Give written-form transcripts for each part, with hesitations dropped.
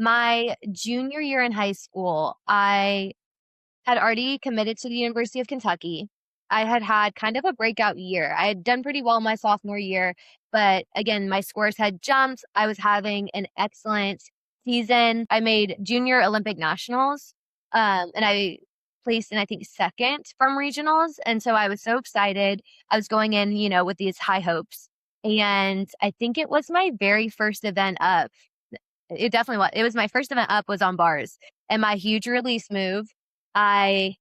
my junior year in high school, I had already committed to the University of Kentucky. I had kind of a breakout year. I had done pretty well my sophomore year, but again, my scores had jumped. I was having an excellent season. I made junior Olympic nationals, and I placed in, I think, second from regionals. And so I was so excited. I was going in, with these high hopes. And I think it was my very first event up. It definitely was. It was my first event up was on bars. And my huge release move, I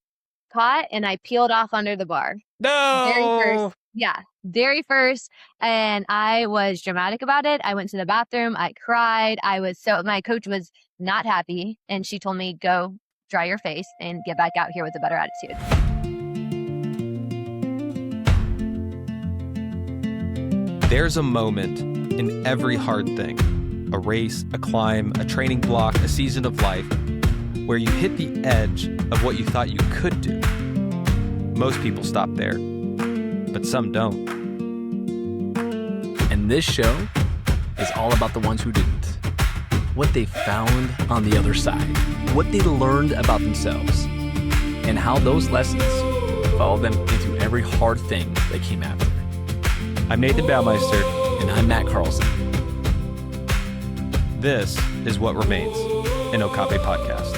caught and I peeled off under the bar. Very No. first. Yeah, very first. And I was dramatic about it. I went to the bathroom. I cried. My coach was not happy. And she told me, go dry your face and get back out here with a better attitude. There's a moment in every hard thing, a race, a climb, a training block, a season of life, where you hit the edge of what you thought you could do. Most people stop there, but some don't. And this show is all about the ones who didn't. What they found on the other side, what they learned about themselves, and how those lessons followed them into every hard thing they came after. I'm Nathan Baumeister. And I'm Matt Carlson. This is What Remains, an Okabe podcast.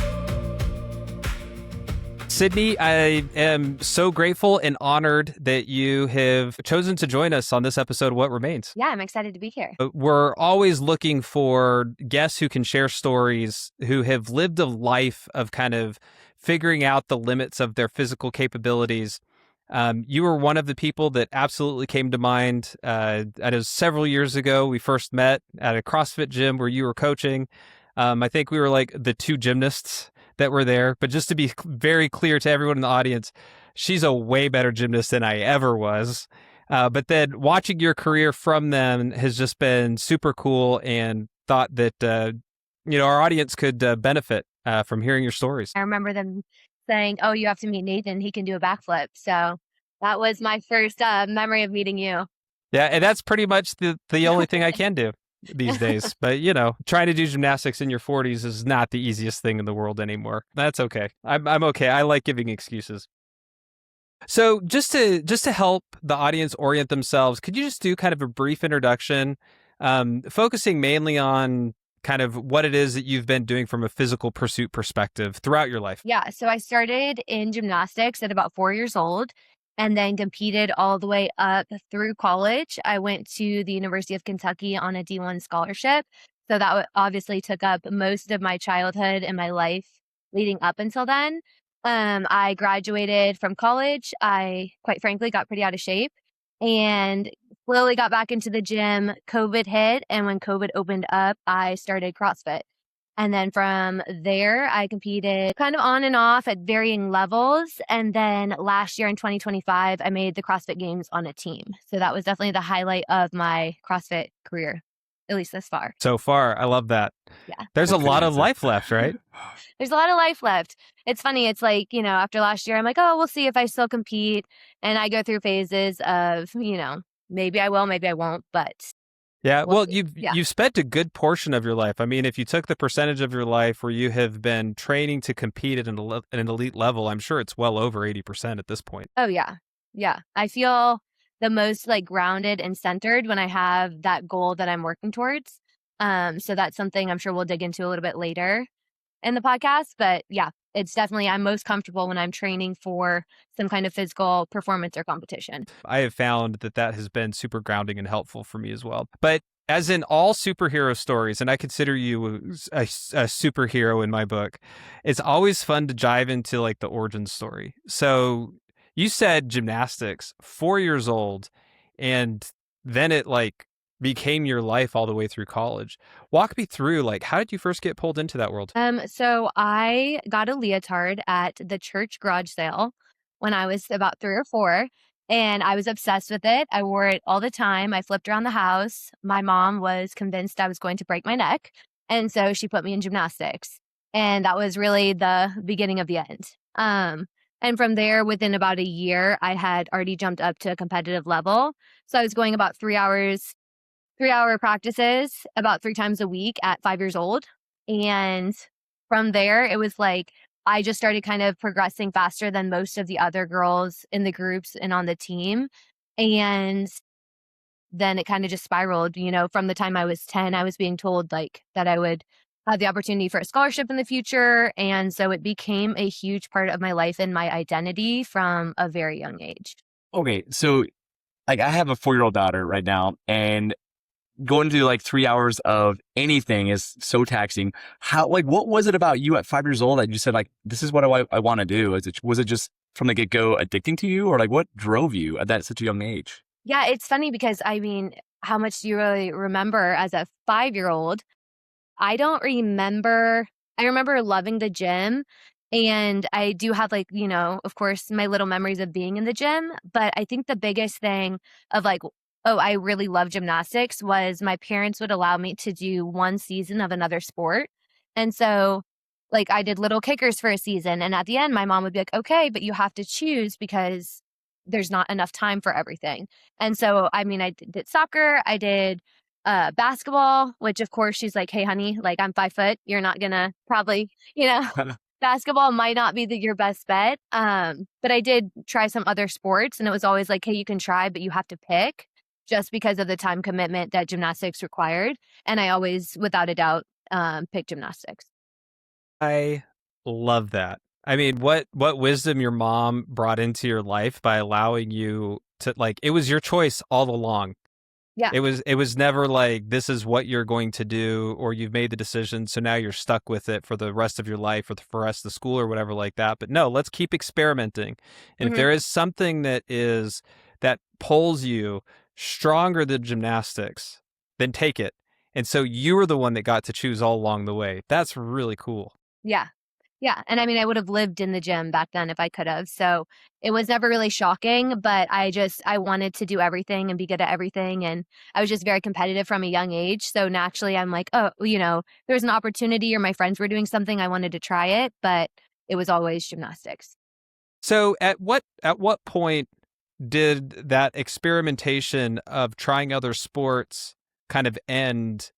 Sydney, I am so grateful and honored that you have chosen to join us on this episode of What Remains. Yeah, I'm excited to be here. We're always looking for guests who can share stories, who have lived a life of kind of figuring out the limits of their physical capabilities. You were one of the people that absolutely came to mind. It was several years ago. We first met at a CrossFit gym where you were coaching. I think we were like the two gymnasts that were there. But just to be very clear to everyone in the audience, she's a way better gymnast than I ever was. But then watching your career from them has just been super cool, and thought that our audience could benefit from hearing your stories. I remember them saying, "Oh, you have to meet Nathan. He can do a backflip." So that was my first memory of meeting you. Yeah, and that's pretty much the only thing I can do these days. But, trying to do gymnastics in your 40s is not the easiest thing in the world anymore. That's okay. I'm okay. I like giving excuses. So just to help the audience orient themselves, could you just do kind of a brief introduction, focusing mainly on kind of what it is that you've been doing from a physical pursuit perspective throughout your life? Yeah, so I started in gymnastics at about 4 years old, and then competed all the way up through college. I went to the University of Kentucky on a D1 scholarship. So that obviously took up most of my childhood and my life leading up until then. I graduated from college. I, quite frankly, got pretty out of shape and slowly got back into the gym. COVID hit. And when COVID opened up, I started CrossFit. And then from there, I competed kind of on and off at varying levels. And then last year in 2025, I made the CrossFit Games on a team. So that was definitely the highlight of my CrossFit career, at least this far. So far, I love that. Yeah. There's a lot of life left, right? There's a lot of life left. It's funny. It's like, after last year, I'm like, oh, we'll see if I still compete. And I go through phases of, maybe I will, maybe I won't, but... Yeah, well, you've spent a good portion of your life. I mean, if you took the percentage of your life where you have been training to compete at an elite level, I'm sure it's well over 80% at this point. Oh, yeah. Yeah. I feel the most grounded and centered when I have that goal that I'm working towards. So that's something I'm sure we'll dig into a little bit later in the podcast. But yeah, it's definitely, I'm most comfortable when I'm training for some kind of physical performance or competition. I have found that has been super grounding and helpful for me as well. But as in all superhero stories, and I consider you a superhero in my book, it's always fun to dive into the origin story. So you said gymnastics, 4 years old, and then it became your life all the way through college. Walk me through, how did you first get pulled into that world? So I got a leotard at the church garage sale when I was about 3 or 4, and I was obsessed with it. I wore it all the time. I flipped around the house. My mom was convinced I was going to break my neck, and so she put me in gymnastics. And that was really the beginning of the end. And from there, within about a year, I had already jumped up to a competitive level. So I was going about 3 hour practices about 3 times a week at 5 years old. And from there, it was like I just started kind of progressing faster than most of the other girls in the groups and on the team. And then it kind of just spiraled, from the time I was 10, I was being told like that I would have the opportunity for a scholarship in the future. And so it became a huge part of my life and my identity from a very young age. Okay, so like I have a 4-year-old daughter right now, and going to do like 3 hours of anything is so taxing. What was it about you at 5 years old that you said like, this is what I want to do? Was it just from the get-go addicting to you, or like what drove you at that such a young age? Yeah, it's funny because I mean, how much do you really remember as a 5-year-old? I don't remember. I remember loving the gym. And I do have like, of course, my little memories of being in the gym. But I think the biggest thing of like, oh, I really love gymnastics was my parents would allow me to do one season of another sport. And so like I did little kickers for a season. And at the end, my mom would be like, okay, but you have to choose because there's not enough time for everything. And so, I mean, I did soccer, I did basketball, which of course she's like, hey, honey, like I'm 5 foot. You're not gonna probably, basketball might not be your best bet. But I did try some other sports and it was always like, hey, you can try, but you have to pick just because of the time commitment that gymnastics required. And I always, without a doubt, picked gymnastics. I love that. I mean, what wisdom your mom brought into your life by allowing you to like, it was your choice all along. Yeah. It was never like, this is what you're going to do, or you've made the decision, so now you're stuck with it for the rest of your life or for the rest of the school or whatever like that. But no, let's keep experimenting. And if there is something that pulls you stronger than gymnastics, then take it. And so you were the one that got to choose all along the way. That's really cool. Yeah. Yeah. And I mean, I would have lived in the gym back then if I could have. So it was never really shocking, but I wanted to do everything and be good at everything. And I was just very competitive from a young age. So naturally, I'm like, oh, there's an opportunity or my friends were doing something. I wanted to try it, but it was always gymnastics. So at what point did that experimentation of trying other sports kind of end?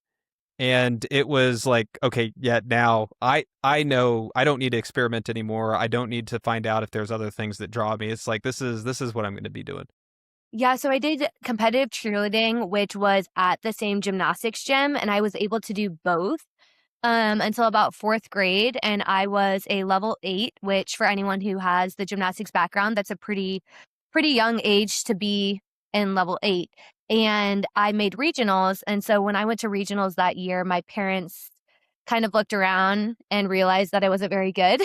And it was like, okay, yeah, now I know I don't need to experiment anymore. I don't need to find out if there's other things that draw me. It's like, this is what I'm going to be doing. Yeah, so I did competitive cheerleading, which was at the same gymnastics gym, and I was able to do both until about 4th grade. And I was a level 8, which for anyone who has the gymnastics background, that's a pretty young age to be in level 8. And I made regionals. And so when I went to regionals that year, my parents kind of looked around and realized that I wasn't very good.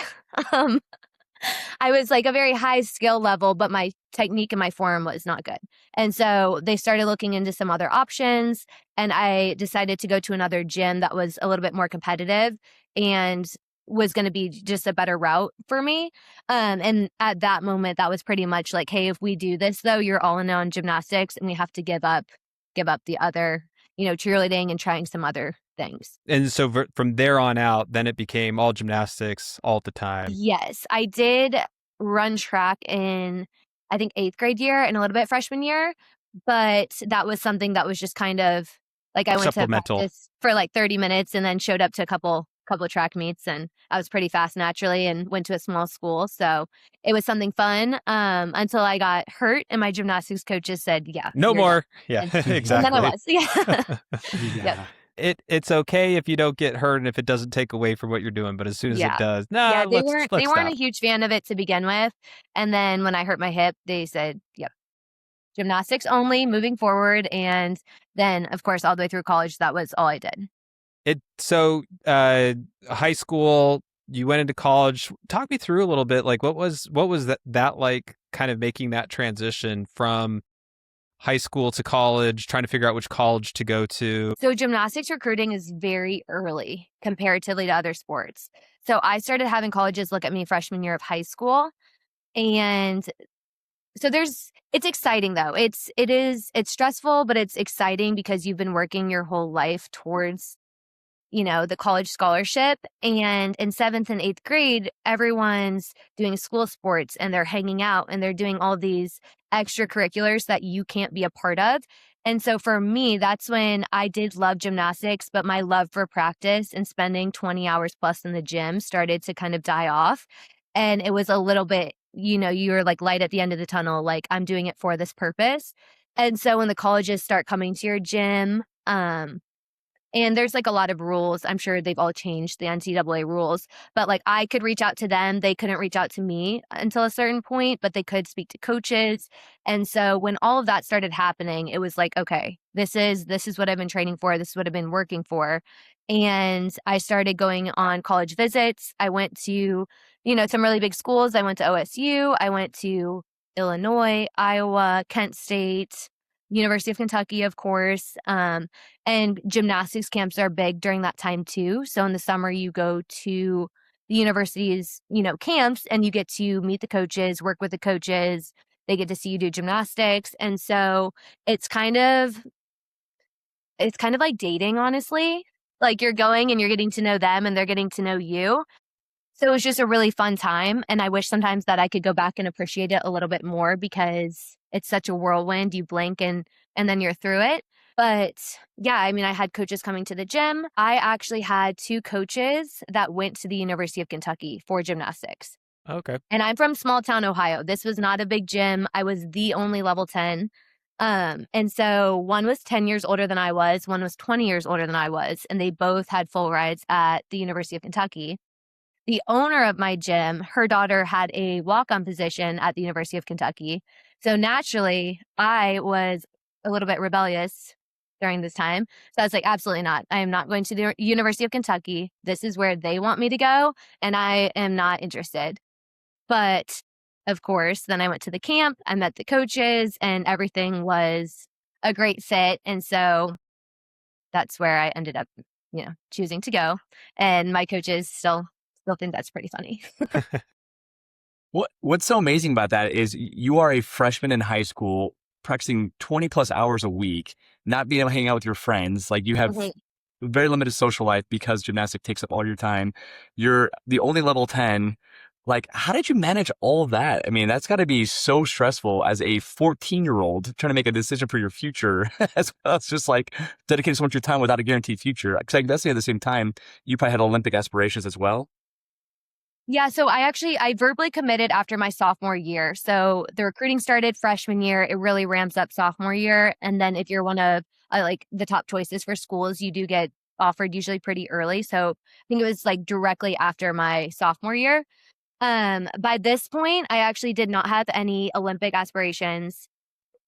I was like a very high skill level, but my technique and my form was not good. And so they started looking into some other options. And I decided to go to another gym that was a little bit more competitive and was going to be just a better route for me. And at that moment, that was pretty much like, hey, if we do this, though, you're all in on gymnastics and we have to give up the other, cheerleading and trying some other things. And so from there on out, then it became all gymnastics all the time. Yes, I did run track in, I think, 8th grade year and a little bit freshman year. But that was something that was just kind of like I went to practice for like 30 minutes and then showed up to a couple of track meets, and I was pretty fast naturally and went to a small school. So it was something fun until I got hurt and my gymnastics coaches said, yeah, no more. Yeah, exactly. And then I was. Yeah. Yeah. Yep. It's okay if you don't get hurt and if it doesn't take away from what you're doing, but as soon as it does, they weren't a huge fan of it to begin with. And then when I hurt my hip, they said, yep, gymnastics only moving forward. And then of course, all the way through college, that was all I did. So high school, you went into college. Talk me through a little bit. Like what was that like, kind of making that transition from high school to college, trying to figure out which college to go to? So gymnastics recruiting is very early comparatively to other sports. So I started having colleges look at me freshman year of high school. And so it's exciting though. It's stressful, but it's exciting because you've been working your whole life towards the college scholarship. And in 7th and 8th grade, everyone's doing school sports and they're hanging out and they're doing all these extracurriculars that you can't be a part of. And so for me, that's when I did love gymnastics, but my love for practice and spending 20 hours plus in the gym started to kind of die off. And it was a little bit, you were like light at the end of the tunnel, like I'm doing it for this purpose. And so when the colleges start coming to your gym, and there's like a lot of rules. I'm sure they've all changed, the NCAA rules, but like I could reach out to them. They couldn't reach out to me until a certain point, but they could speak to coaches. And so when all of that started happening, it was like, okay, this is what I've been training for. This is what I've been working for. And I started going on college visits. I went to, some really big schools. I went to OSU. I went to Illinois, Iowa, Kent State, University of Kentucky, of course. And gymnastics camps are big during that time too. So in the summer, you go to the university's, camps and you get to meet the coaches, work with the coaches. They get to see you do gymnastics. And so it's kind of like dating, honestly. Like you're going and you're getting to know them and they're getting to know you. So it was just a really fun time. And I wish sometimes that I could go back and appreciate it a little bit more because it's such a whirlwind. You blink and then you're through it. But yeah, I mean, I had coaches coming to the gym. I actually had 2 coaches that went to the University of Kentucky for gymnastics. Okay. And I'm from small town Ohio. This was not a big gym. I was the only level 10. And so one was 10 years older than I was, one was 20 years older than I was, and they both had full rides at the University of Kentucky. The owner of my gym, her daughter had a walk-on position at the University of Kentucky. So naturally, I was a little bit rebellious during this time. So I was like, absolutely not. I am not going to the University of Kentucky. This is where they want me to go, and I am not interested. But of course, then I went to the camp, I met the coaches, and everything was a great fit. And so that's where I ended up, choosing to go. And my coaches still think that's pretty funny. What's so amazing about that is you are a freshman in high school practicing 20 plus hours a week, not being able to hang out with your friends. Like you have very limited social life because gymnastics takes up all your time. You're the only level 10. Like, how did you manage all of that? I mean, that's got to be so stressful as a 14-year-old trying to make a decision for your future, as well as just like dedicating so much of your time without a guaranteed future. Because I guess at the same time, you probably had Olympic aspirations as well. Yeah, so I verbally committed after my sophomore year. So the recruiting started freshman year. It really ramps up sophomore year. And then if you're one of like the top choices for schools, you do get offered usually pretty early. So I think it was like directly after my sophomore year. By this point, I actually did not have any Olympic aspirations.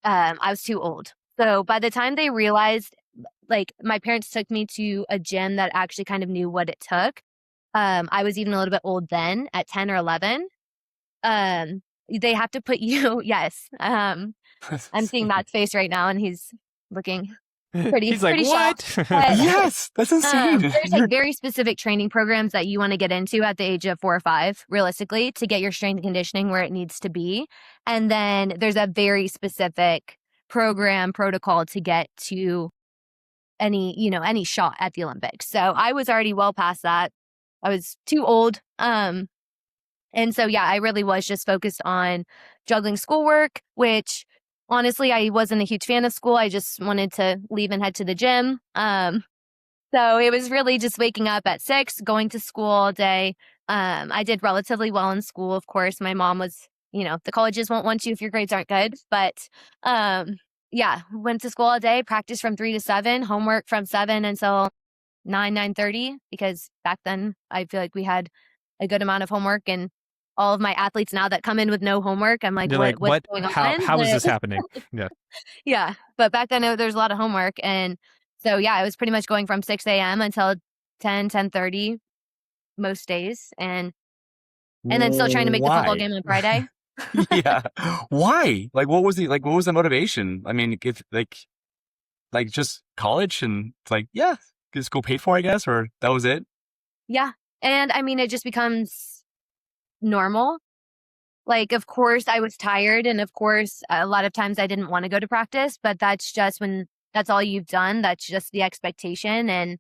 I was too old. So by the time they realized, like my parents took me to a gym that actually kind of knew what it took. I was even a little bit old then at 10 or 11. They have to put you, yes. I'm seeing Matt's face right now and he's looking he's like, shocked. What? Yes, that's insane. There's like very specific training programs that you want to get into at the age of 4 or 5, realistically, to get your strength and conditioning where it needs to be. And then there's a very specific protocol to get to any shot at the Olympics. So I was already well past that. I was too old. And so, yeah, I really was just focused on juggling schoolwork, which honestly, I wasn't a huge fan of school. I just wanted to leave and head to the gym. So it was really just waking up at 6, going to school all day. I did relatively well in school. Of course, my mom was, the colleges won't want you if your grades aren't good. But yeah, went to school all day, practiced from 3 to 7, homework from 7 until 9:30, because back then I feel like we had a good amount of homework, and all of my athletes now that come in with no homework, I'm like, what's going on? How is this happening? Yeah. Yeah. But back then there's a lot of homework. And so, yeah, I was pretty much going from 6 a.m. until 10:30 most days. And then still trying to make the football game on Friday. Yeah. Why? Like, what was the motivation? I mean, if like just college and like, yeah, get school paid for, I guess, or that was it? Yeah. And I mean, it just becomes normal. Like, of course, I was tired. And of course, a lot of times I didn't want to go to practice, but that's just when that's all you've done. That's just the expectation. And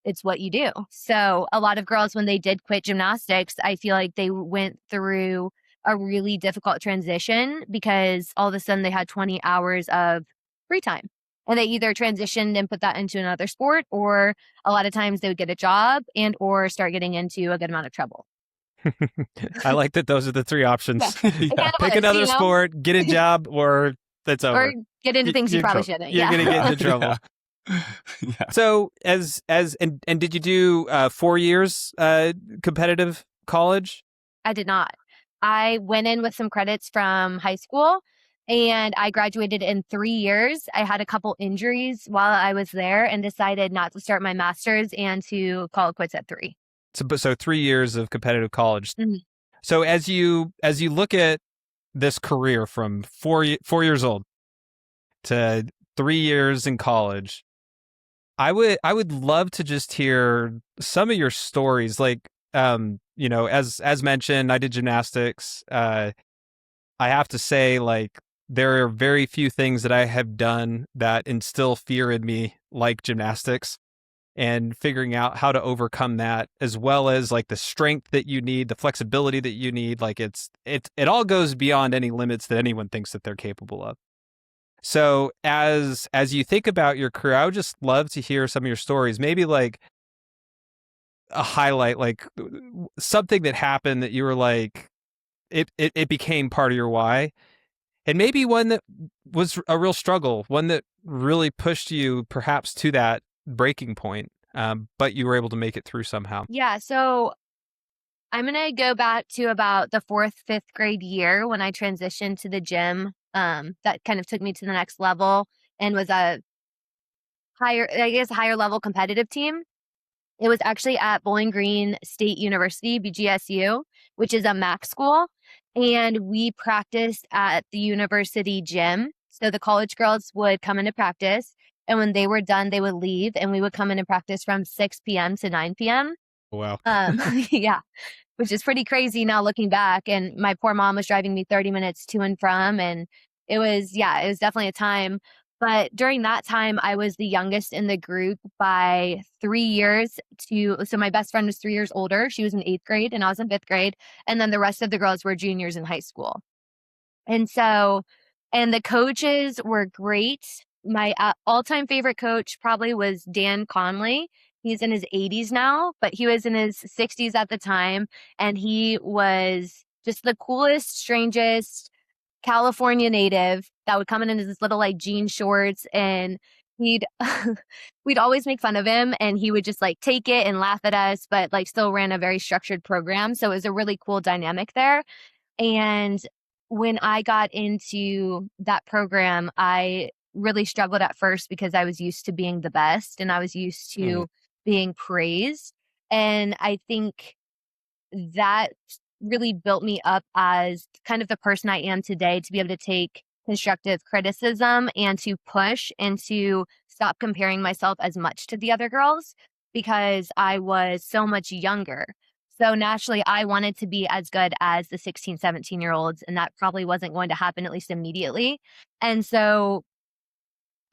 it's what you do. So a lot of girls, when they did quit gymnastics, I feel like they went through a really difficult transition because all of a sudden they had 20 hours of free time. and they either transitioned and put that into another sport, or a lot of times they would get a job and or start getting into a good amount of trouble. I like that those are the three options. Yeah. It kind of Pick was, another you know? sport, get a job, or that's over. Or get into things you probably shouldn't. You're Yeah. going to get into trouble. Yeah. So and did you do 4 years competitive college? I did not. I went in with some credits from high school and I graduated in 3 years. I had a couple injuries while I was there and decided not to start my master's and to call it quits at 3. So 3 years of competitive college. Mm-hmm. So as you look at this career from 4 years old to 3 years in college, I would love to just hear some of your stories. Like, as mentioned, I did gymnastics. I have to say, like, there are very few things that I have done that instill fear in me like gymnastics, and figuring out how to overcome that, as well as like the strength that you need, the flexibility that you need. Like it all goes beyond any limits that anyone thinks that they're capable of. So as you think about your career, I would just love to hear some of your stories, maybe like a highlight, like something that happened that you were like, it became part of your why. And maybe one that was a real struggle, one that really pushed you perhaps to that breaking point, but you were able to make it through somehow. Yeah. So I'm going to go back to about the 4th, 5th grade year when I transitioned to the gym. That kind of took me to the next level and was a higher level competitive team. It was actually at Bowling Green State University, BGSU, which is a MAC school. And we practiced at the university gym. So the college girls would come into practice. And when they were done, they would leave and we would come in and practice from 6 p.m. to 9 p.m. Wow. Yeah, which is pretty crazy now looking back. And my poor mom was driving me 30 minutes to and from. And it was definitely a time. But during that time, I was the youngest in the group by 3 years. So my best friend was 3 years older. She was in 8th grade and I was in 5th grade. And then the rest of the girls were juniors in high school. And the coaches were great. My all-time favorite coach probably was Dan Conley. He's in his 80s now, but he was in his 60s at the time. And he was just the coolest, strangest California native that would come in his little like jean shorts, and we'd always make fun of him and he would just like take it and laugh at us, but like still ran a very structured program. So it was a really cool dynamic there. And when I got into that program, I really struggled at first because I was used to being the best and I was used to being praised. And I think that really built me up as kind of the person I am today, to be able to take constructive criticism and to push and to stop comparing myself as much to the other girls because I was so much younger. So naturally, I wanted to be as good as the 16, 17-year-olds, and that probably wasn't going to happen, at least immediately. And so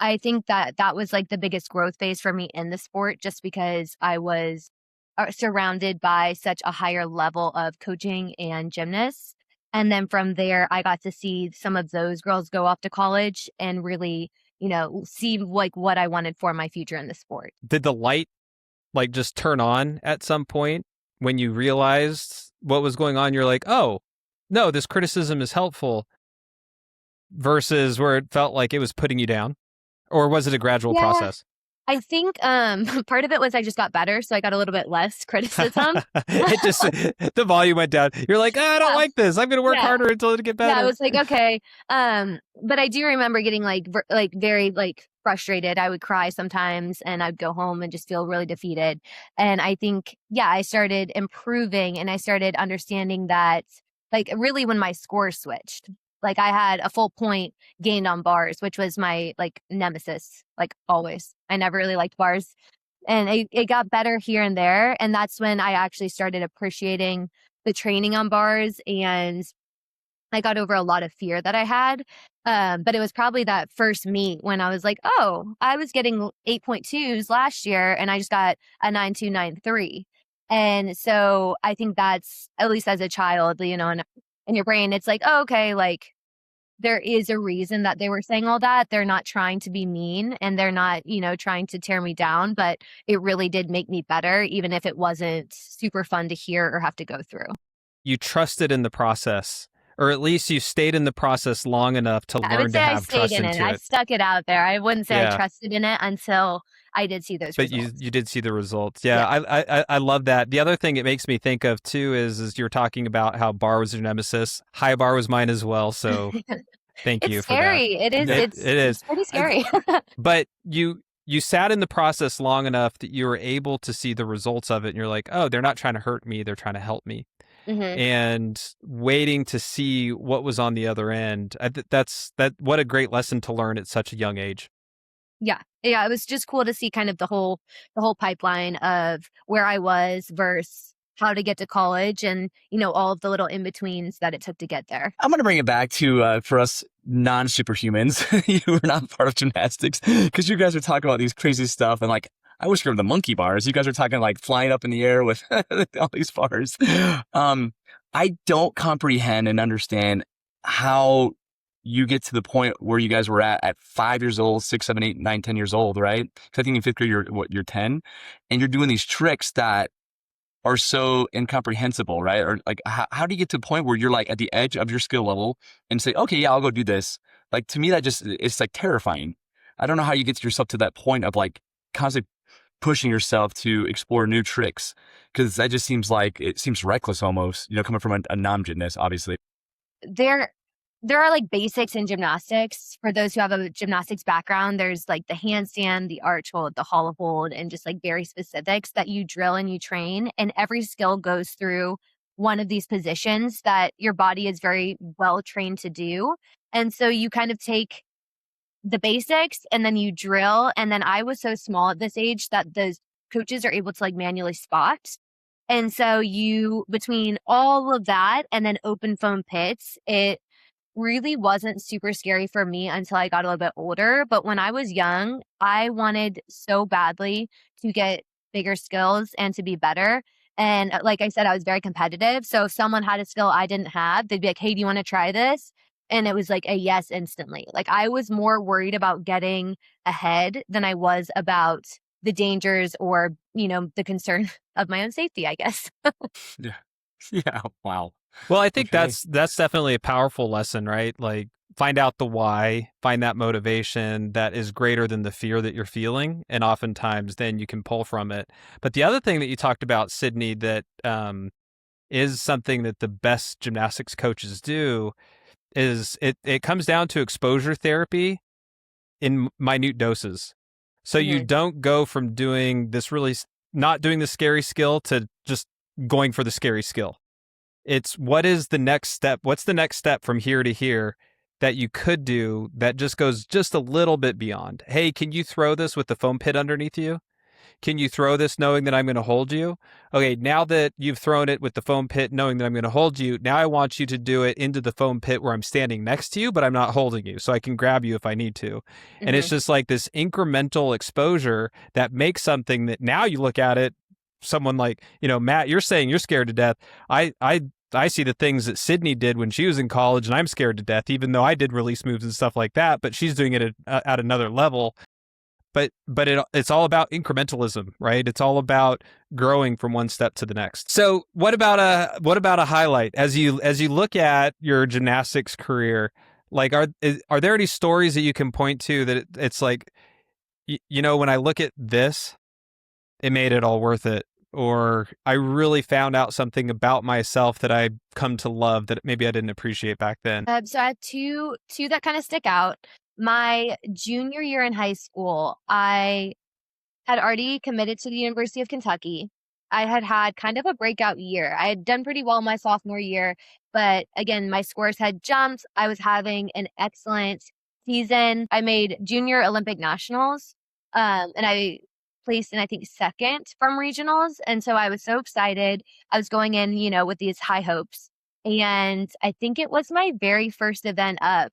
I think that was like the biggest growth phase for me in the sport, just because I was surrounded by such a higher level of coaching and gymnasts. And then from there, I got to see some of those girls go off to college and really, see like what I wanted for my future in the sport. Did the light like just turn on at some point when you realized what was going on? You're like, oh, no, this criticism is helpful, versus where it felt like it was putting you down? Or was it a gradual process? I think part of it was I just got better, so I got a little bit less criticism. The volume went down. You're like, I don't like this. I'm going to work harder until it get better. Yeah, I was like, okay. But I do remember getting like very like frustrated. I would cry sometimes, and I'd go home and just feel really defeated. And I think, I started improving, and I started understanding that, like, really when my score switched. Like I had a full point gained on bars, which was my like nemesis, like always. I never really liked bars, and it got better here and there. And that's when I actually started appreciating the training on bars, and I got over a lot of fear that I had. But it was probably that first meet when I was like, oh, I was getting 8.2s last year and I just got a 9.293. And so I think that's, at least as a child, in your brain, it's like, oh, okay, like there is a reason that they were saying all that. They're not trying to be mean and they're not, trying to tear me down, but it really did make me better, even if it wasn't super fun to hear or have to go through. You trusted in the process, or at least you stayed in the process long enough to I learn would to say I have stayed trust in into it. I it. stuck it out there. I wouldn't say I Yeah. trusted in it until I did see those But results. you did see the results. Yeah, I love that. The other thing it makes me think of too is you're talking about how bar was your nemesis. High bar was mine as well. So thank you It's for that. scary. It is. It is. It's pretty scary. But you sat in the process long enough that you were able to see the results of it, and you're like, oh, they're not trying to hurt me; they're trying to help me. Mm-hmm. And waiting to see what was on the other end. That's what a great lesson to learn at such a young age. Yeah. It was just cool to see kind of the whole pipeline of where I was versus how to get to college and, all of the little in-betweens that it took to get there. I'm going to bring it back to, for us non-superhumans, you were not part of gymnastics because you guys are talking about these crazy stuff and like, I wish we were the monkey bars. You guys are talking like flying up in the air with all these bars. I don't comprehend and understand how you get to the point where you guys were at 5 years old, 6, 7, 8, 9, 10 years old, right? Because I think in fifth grade, you're 10 and you're doing these tricks that are so incomprehensible, right? Or like, how do you get to a point where you're like at the edge of your skill level and say, okay, yeah, I'll go do this. Like to me, it's like terrifying. I don't know how you get yourself to that point of like constantly pushing yourself to explore new tricks. Cause that just seems reckless almost, coming from a non-gymnast, obviously. There are like basics in gymnastics. For those who have a gymnastics background, there's like the handstand, the arch hold, the hollow hold, and just like very specifics that you drill and you train. And every skill goes through one of these positions that your body is very well trained to do. And so you kind of take the basics and then you drill. And then I was so small at this age that those coaches are able to like manually spot. And so between all of that and then open foam pits, it really wasn't super scary for me until I got a little bit older. But when I was young, I wanted so badly to get bigger skills and to be better. And like I said, I was very competitive. So if someone had a skill I didn't have, they'd be like, hey, do you want to try this? And it was like a yes instantly. Like I was more worried about getting ahead than I was about the dangers or, the concern of my own safety, I guess. Yeah. Yeah. Wow. Well, I think Okay. that's definitely a powerful lesson, right? Like find out the why, find that motivation that is greater than the fear that you're feeling. And oftentimes then you can pull from it. But the other thing that you talked about, Sydney, that is something that the best gymnastics coaches do is it comes down to exposure therapy in minute doses. So you don't go from doing this not doing the scary skill to just going for the scary skill. It's what is the next step? What's the next step from here to here that you could do that just goes just a little bit beyond? Hey, can you throw this with the foam pit underneath you? Can you throw this knowing that I'm going to hold you? Okay, now that you've thrown it with the foam pit knowing that I'm going to hold you, now I want you to do it into the foam pit where I'm standing next to you, but I'm not holding you, so I can grab you if I need to. And it's just like this incremental exposure that makes something that now you look at it, someone like, Matt, you're saying you're scared to death. I see the things that Sydney did when she was in college, and I'm scared to death, even though I did release moves and stuff like that, but she's doing it at another level. But it's all about incrementalism, right? It's all about growing from one step to the next. So what about a highlight as you look at your gymnastics career? Like, are there any stories that you can point to that it's like, when I look at this, it made it all worth it, or I really found out something about myself that I come to love that maybe I didn't appreciate back then? So I have two that kind of stick out. My junior year in high school, I had already committed to the University of Kentucky. I had kind of a breakout year. I had done pretty well my sophomore year, but again, my scores had jumped. I was having an excellent season. I made junior Olympic nationals, and I placed in, I think, second from regionals. And so I was so excited. I was going in, with these high hopes. And I think it was my very first event up.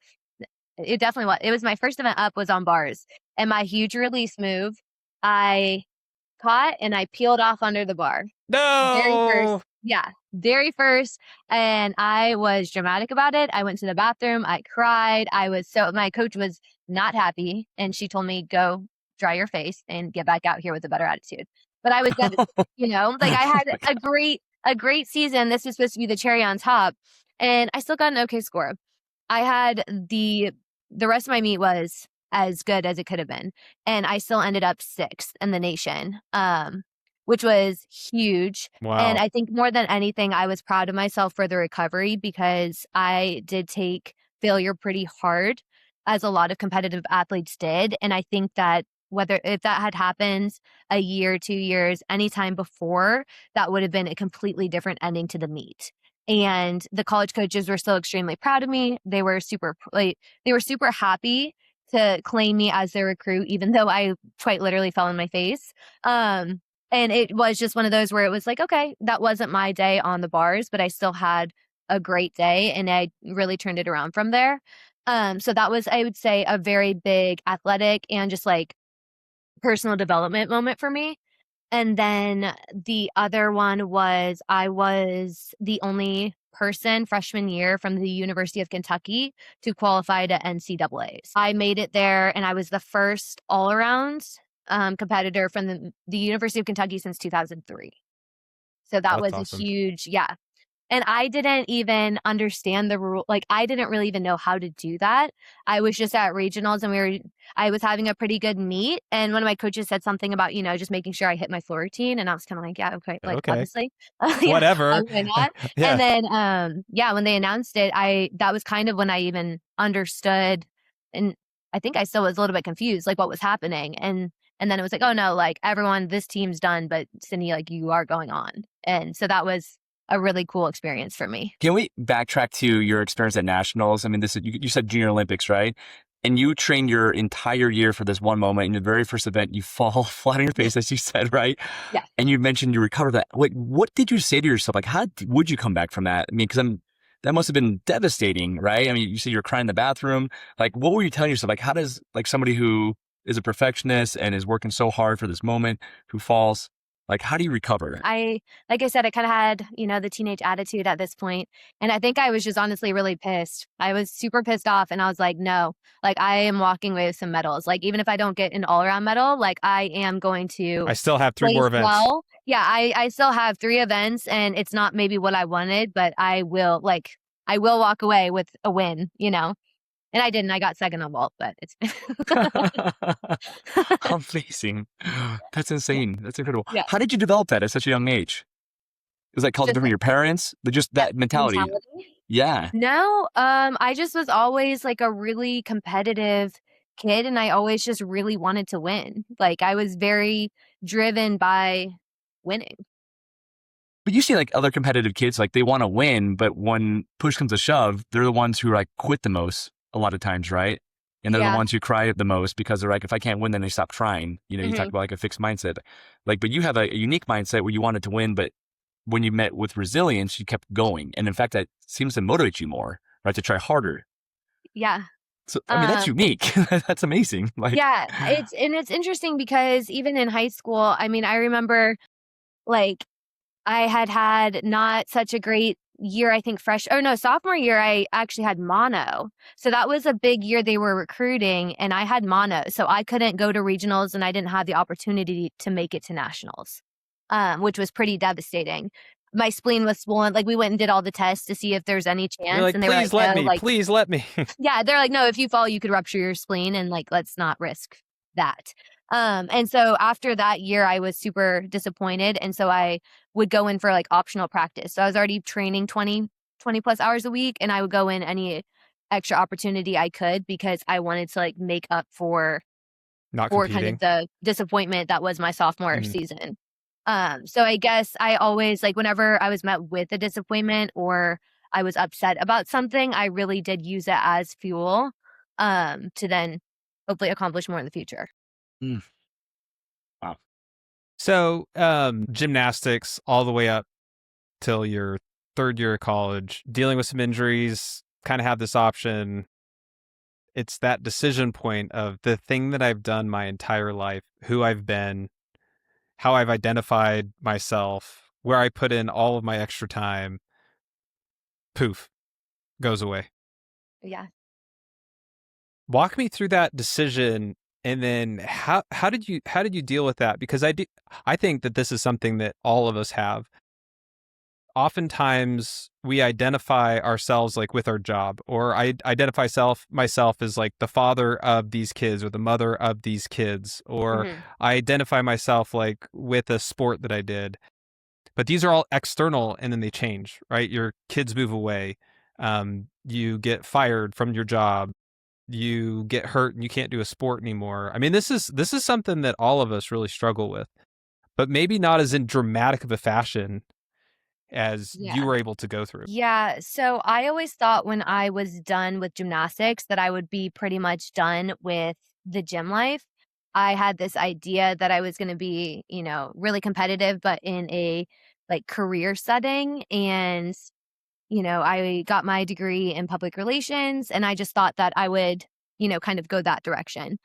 It definitely was. It was my first event up was on bars. And my huge release move, I caught and I peeled off under the bar. No. Yeah, very first. And I was dramatic about it. I went to the bathroom. I cried. My coach was not happy. And she told me, go dry your face and get back out here with a better attitude. But I was devastated, like I had a great season. This was supposed to be the cherry on top. And I still got an okay score. I had the rest of my meet was as good as it could have been. And I still ended up 6th in the nation. Which was huge. Wow. And I think more than anything, I was proud of myself for the recovery because I did take failure pretty hard, as a lot of competitive athletes did. And I think that if that had happened a year, 2 years, anytime before, that would have been a completely different ending to the meet. And the college coaches were still extremely proud of me. They were super happy to claim me as their recruit, even though I quite literally fell on my face. And it was just one of those where it was like, okay, that wasn't my day on the bars, but I still had a great day and I really turned it around from there. So that was, I would say, a very big athletic and just like personal development moment for me. And then the other one was I was the only person freshman year from the University of Kentucky to qualify to NCAAs. I made it there and I was the first all-around competitor from the University of Kentucky since 2003. So that was awesome. a huge, yeah. And I didn't even understand the rule. Like I didn't really even know how to do that. I was just at regionals and I was having a pretty good meet. And one of my coaches said something about, just making sure I hit my floor routine. And I was kind of like, yeah, okay. Like obviously. Whatever. Why not? Yeah. And then, when they announced it, that was kind of when I even understood. And I think I still was a little bit confused, like what was happening. And then it was like, oh no, like everyone, this team's done, but Sydney, like you are going on. And so that was a really cool experience for me. Can we backtrack to your experience at nationals? I mean, you said Junior Olympics, right? And you trained your entire year for this one moment. In your very first event, you fall flat on your face, as you said, right? Yeah. And you mentioned you recovered that. Like, what did you say to yourself? Like, how would you come back from that? I mean, because that must have been devastating, right? I mean, you said you were crying in the bathroom. Like, what were you telling yourself? Like, how does somebody who is a perfectionist and is working so hard for this moment, who falls, like, how do you recover? Like I said, I kind of had, the teenage attitude at this point. And I think I was just honestly really pissed. I was super pissed off and I was like, no, like I am walking away with some medals. Like, even if I don't get an all around medal, like I am going to. I still have 3 more events. Well, yeah, I still have 3 events and it's not maybe what I wanted, but I will walk away with a win, And I didn't. I got second on vault, but it's amazing. That's insane. That's incredible. Yeah. How did you develop that at such a young age? Was that culture from your parents? Just that mentality? Yeah. No, I just was always like a really competitive kid and I always just really wanted to win. Like I was very driven by winning. But you see like other competitive kids, like they want to win, but when push comes to shove, they're the ones who like quit the most a lot of times, right? And they're the ones who cry the most because they're like, if I can't win, then they stop trying. You talk about like a fixed mindset. Like, but you have a unique mindset where you wanted to win, but when you met with resilience, you kept going. And in fact, that seems to motivate you more, right? To try harder. Yeah. So, I mean, that's unique. That's amazing. Like, yeah. It's interesting because even in high school, I mean, I remember like I had not such a great year, I think sophomore year, I actually had mono. So that was a big year they were recruiting and I had mono. So I couldn't go to regionals and I didn't have the opportunity to make it to nationals, which was pretty devastating. My spleen was swollen. Like we went and did all the tests to see if there's any chance. Like, and they were like, please let me. Yeah. They're like, no, if you fall, you could rupture your spleen and like, let's not risk that. And so after that year, I was super disappointed. And so I would go in for like optional practice. So I was already training 20 plus hours a week and I would go in any extra opportunity I could because I wanted to like make up for kind of the disappointment that was my sophomore season. So I guess I always like whenever I was met with a disappointment or I was upset about something, I really did use it as fuel to then hopefully accomplish more in the future. Wow. So gymnastics all the way up till your 3rd year of college, dealing with some injuries, kind of have this option. It's that decision point of the thing that I've done my entire life, who I've been, how I've identified myself, where I put in all of my extra time, poof, goes away. Yeah. Walk me through that decision, and then how did you deal with that? Because I think that this is something that all of us have. Oftentimes we identify ourselves like with our job, or I identify myself as like the father of these kids or the mother of these kids, or Hmm. I identify myself like with a sport that I did. But these are all external, and then they change, right? Your kids move away. You get fired from your job. You get hurt and you can't do a sport anymore. I mean, this is something that all of us really struggle with, but maybe not as in dramatic of a fashion as you Yeah. were able to go through. Yeah. So I always thought when I was done with gymnastics that I would be pretty much done with the gym life. I had this idea that I was going to be, really competitive, but in a like career setting. And, I got my degree in public relations and I just thought that I would, kind of go that direction.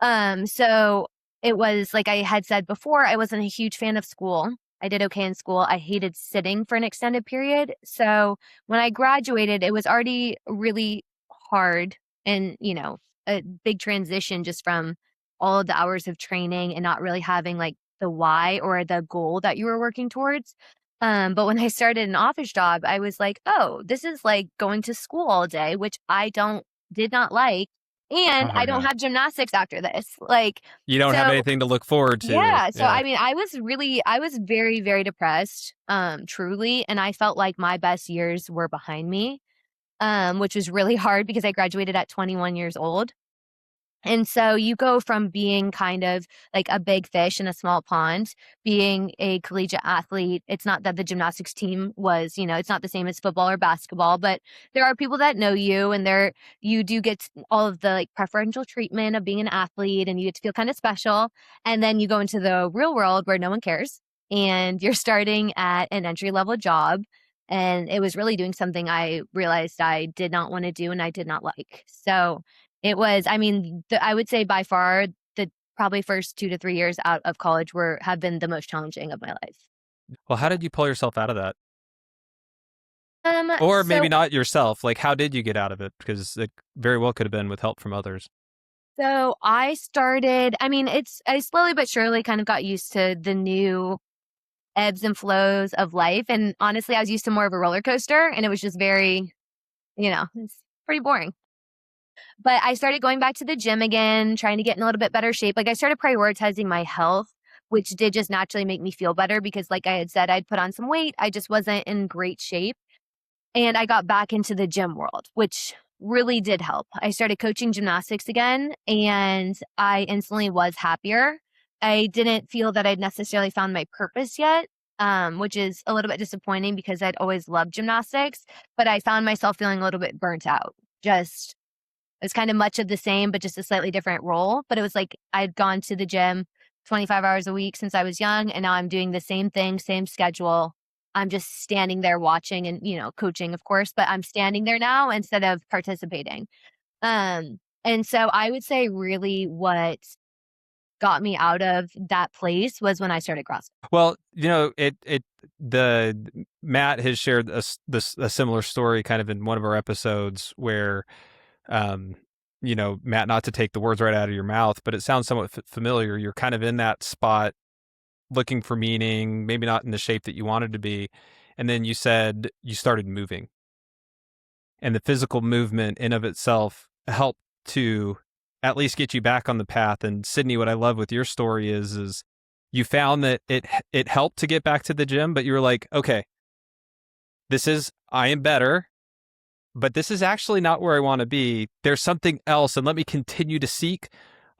So it was like I had said before, I wasn't a huge fan of school. I did okay in school. I hated sitting for an extended period. So when I graduated, it was already really hard and, a big transition just from all of the hours of training and not really having like the why or the goal that you were working towards. But when I started an office job, I was like, oh, this is like going to school all day, which did not like. And Oh I don't yeah. have gymnastics after this. Like, You don't have so anything to look forward to. yeah. So, Yeah. I mean, I was very, very depressed, truly. And I felt like my best years were behind me, which was really hard because I graduated at 21 years old. And so you go from being kind of like a big fish in a small pond, being a collegiate athlete. It's not that the gymnastics team was, it's not the same as football or basketball, but there are people that know you and you do get all of the like preferential treatment of being an athlete and you get to feel kind of special. And then you go into the real world where no one cares and you're starting at an entry level job. And it was really doing something I realized I did not want to do and I did not like. So, it was, I mean, I would say by far the probably first 2 to 3 years out of college have been the most challenging of my life. Well, how did you pull yourself out of that? Or maybe So not yourself. Like, how did you get out of it? Because it very well could have been with help from others. so I started, I mean, I slowly but surely kind of got used to the new ebbs and flows of life. And honestly, I was used to more of a roller coaster and it was just very, it's pretty boring. But I started going back to the gym again, trying to get in a little bit better shape. Like I started prioritizing my health, which did just naturally make me feel better because like I had said, I'd put on some weight. I just wasn't in great shape. And I got back into the gym world, which really did help. I started coaching gymnastics again and I instantly was happier. I didn't feel that I'd necessarily found my purpose yet, which is a little bit disappointing because I'd always loved gymnastics, but I found myself feeling a little bit burnt out. Just it was kind of much of the same, but just a slightly different role. But it was like I'd gone to the gym 25 hours a week since I was young. And now I'm doing the same thing, same schedule. I'm just standing there watching and, coaching, of course, but I'm standing there now instead of participating. And so I would say really what got me out of that place was when I started CrossFit. Well, the Matt has shared a similar story kind of in one of our episodes where, Matt, not to take the words right out of your mouth, but it sounds somewhat familiar. You're kind of in that spot looking for meaning, maybe not in the shape that you wanted to be. And then you said you started moving. And the physical movement in of itself helped to at least get you back on the path. And Sydney, what I love with your story is you found that it helped to get back to the gym, but you were like, okay, I am better, but this is actually not where I want to be. There's something else, and let me continue to seek.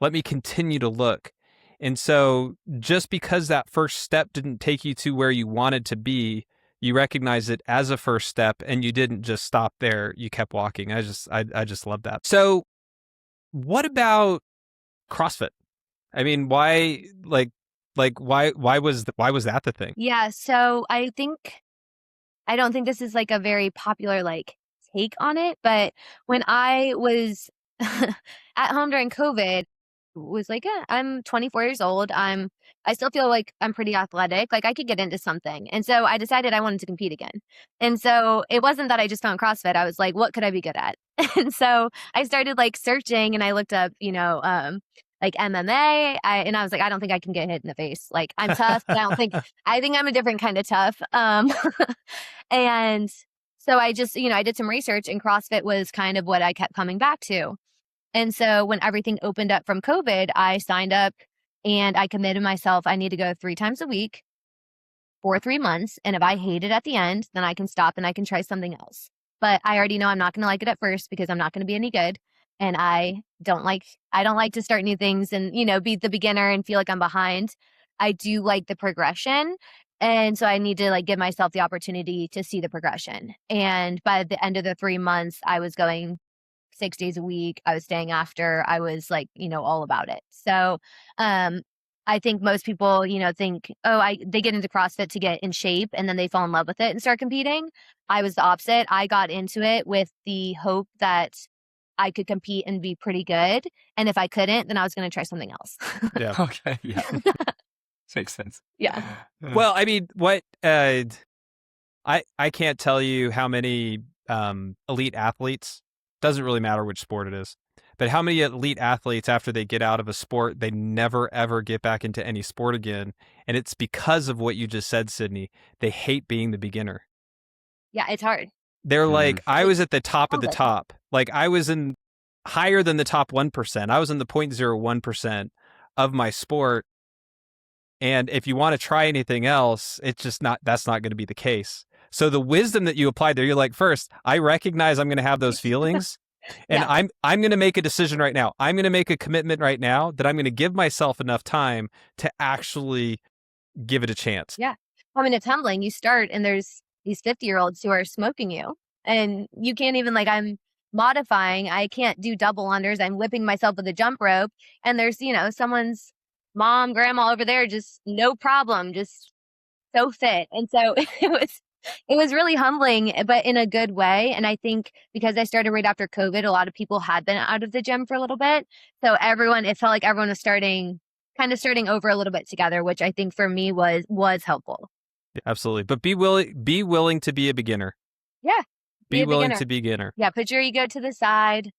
Let me continue to look. And so just because that first step didn't take you to where you wanted to be, you recognize it as a first step and you didn't just stop there. You kept walking. I just love that. So what about CrossFit? I mean, why was that the thing? Yeah. So I don't think this is like a very popular like take on it, but when I was at home during COVID, was like, yeah, I'm 24 years old. I'm I still feel like I'm pretty athletic. Like I could get into something. And so I decided I wanted to compete again. And so it wasn't that I just found CrossFit. I was like, what could I be good at? And so I started like searching and I looked up, like MMA. And I was like, I don't think I can get hit in the face. Like I'm tough, but I think I'm a different kind of tough. And so I just, I did some research and CrossFit was kind of what I kept coming back to. And so when everything opened up from COVID, I signed up and I committed myself. I need to go 3 times a week for 3 months. And if I hate it at the end, then I can stop and I can try something else. But I already know I'm not going to like it at first because I'm not going to be any good. And I don't like to start new things and, be the beginner and feel like I'm behind. I do like the progression. And so I need to like give myself the opportunity to see the progression. And by the end of the 3 months, I was going 6 days a week. I was staying after. I was like, all about it. So I think most people, think, they get into CrossFit to get in shape and then they fall in love with it and start competing. I was the opposite. I got into it with the hope that I could compete and be pretty good. And if I couldn't, then I was going to try something else. Yeah. Okay. Yeah. Makes sense. Yeah. Well, I mean, what I can't tell you how many elite athletes, doesn't really matter which sport it is, but how many elite athletes after they get out of a sport, they never ever get back into any sport again. And it's because of what you just said, Sydney. They hate being the beginner. Yeah, it's hard. They're like, I was at the top of the top. Like I was in higher than the top 1%. I was in the 0.01% of my sport. And if you want to try anything else, it's just that's not going to be the case. So the wisdom that you applied there, you're like, first, I recognize I'm going to have those feelings and yeah. I'm going to make a decision right now. I'm going to make a commitment right now that I'm going to give myself enough time to actually give it a chance. Yeah. I mean, it's humbling. You start and there's these 50-year-olds who are smoking you and you can't even I'm modifying. I can't do double unders. I'm whipping myself with a jump rope and there's, someone's mom, grandma over there, just no problem, just so fit. And so it was really humbling, but in a good way. And I think because I started right after COVID, a lot of people had been out of the gym for a little bit. So it felt like everyone was starting over a little bit together, which I think for me was helpful. Yeah, absolutely. But be willing to be a beginner. Yeah. Be willing to be a beginner. Yeah. Put your ego to the side.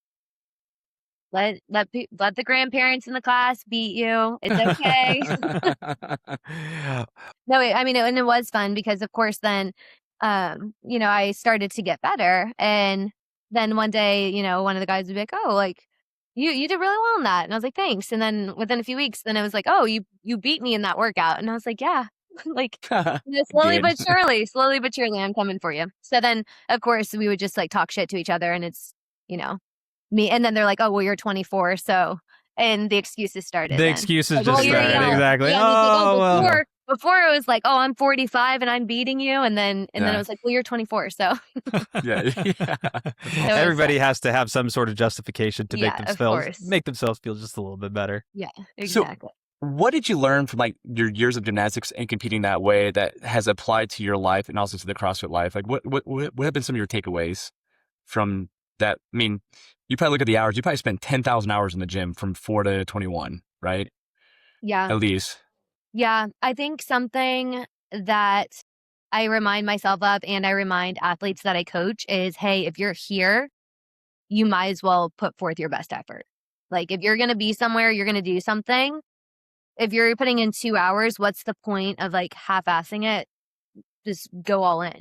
Let the grandparents in the class beat you. It's okay. No, and it was fun because of course then, I started to get better. And then one day, one of the guys would be like, oh, like you did really well in that. And I was like, thanks. And then within a few weeks, then it was like, oh, you beat me in that workout. And I was like, yeah, like slowly but surely I'm coming for you. So then of course we would just like talk shit to each other and it's, me. And then they're like, oh, well, you're 24. So, and the excuses started. The excuses just started. Young. Exactly. Yeah, before it was like, oh, I'm 45 and I'm beating you. And then it was like, well, you're 24. So yeah. Everybody has to have some sort of justification to make themselves feel just a little bit better. Yeah, exactly. So what did you learn from like your years of gymnastics and competing that way that has applied to your life and also to the CrossFit life? Like what have been some of your takeaways from that? I mean, you probably look at the hours. You probably spent 10,000 hours in the gym from 4 to 21, right? Yeah. At least. Yeah. I think something that I remind myself of and I remind athletes that I coach is, hey, if you're here, you might as well put forth your best effort. Like if you're going to be somewhere, you're going to do something. If you're putting in 2 hours, what's the point of like half-assing it? Just go all in.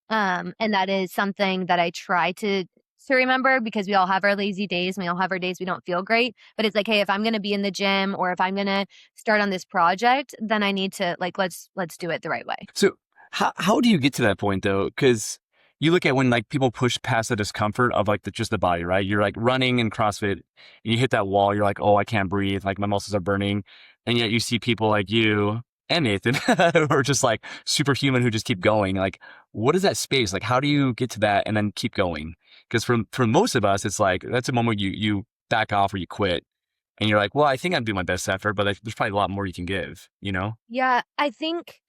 And that is something that I try to remember because we all have our lazy days and we all have our days we don't feel great. But it's like, hey, if I'm going to be in the gym or if I'm going to start on this project, then I need to like, let's do it the right way. So how do you get to that point though? Because you look at when like people push past the discomfort of like just the body, right? You're like running in CrossFit and you hit that wall. You're like, oh, I can't breathe. Like my muscles are burning. And yet you see people like you and Nathan who are just like superhuman who just keep going. Like, what is that space? Like, how do you get to that and then keep going? Because for most of us, it's like, that's a moment you back off or you quit. And you're like, well, I think I'm doing my best effort, but there's probably a lot more you can give, Yeah, I think